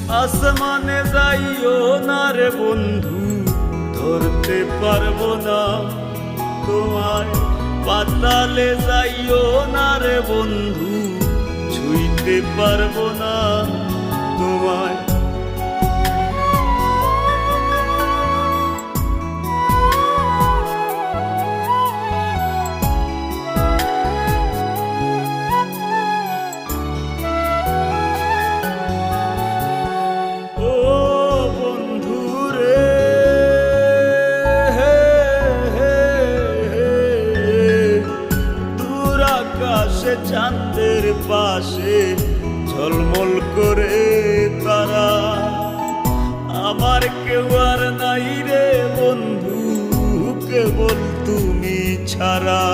আসমানে যাইও না রে বন্ধু, ধরতে পারবো না তোমায়। পাতালে যাইও না রে বন্ধু, ছুঁইতে পারবো না তোমায়। চাঁদের পাশে ঝলমল করে তারা, আমার কেউ আর নাই রে বন্ধু, কেবল তুমি ছাড়া।